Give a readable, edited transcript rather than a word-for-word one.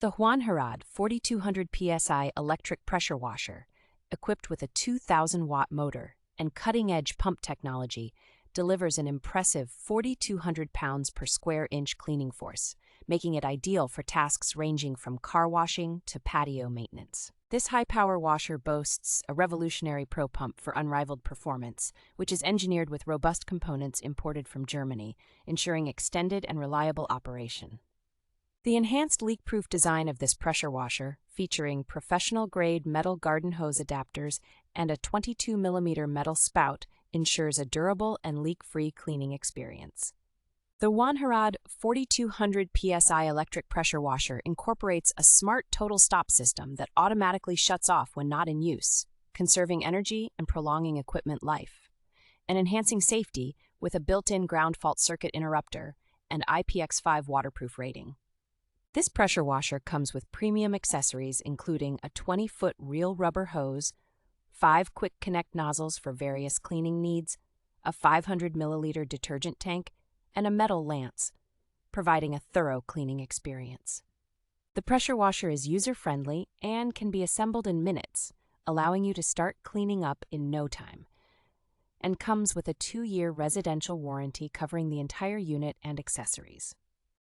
The Huanherad 4200PSI electric pressure washer, equipped with a 2,000-watt motor and cutting-edge pump technology, delivers an impressive 4,200 pounds per square inch cleaning force, making it ideal for tasks ranging from car washing to patio maintenance. This high-power washer boasts a revolutionary pro pump for unrivaled performance, which is engineered with robust components imported from Germany, ensuring extended and reliable operation. The enhanced leak-proof design of this pressure washer, featuring professional-grade metal garden hose adapters and a 22mm metal spout, ensures a durable and leak-free cleaning experience. The Huanherad 4200PSI electric pressure washer incorporates a smart total stop system that automatically shuts off when not in use, conserving energy and prolonging equipment life, and enhancing safety with a built-in ground fault circuit interrupter and IPX5 waterproof rating. This pressure washer comes with premium accessories including a 20-foot real rubber hose, 5 quick connect nozzles for various cleaning needs, a 500ml detergent tank, and a metal lance, providing a thorough cleaning experience. The pressure washer is user-friendly and can be assembled in minutes, allowing you to start cleaning up in no time, and comes with a 2-year residential warranty covering the entire unit and accessories.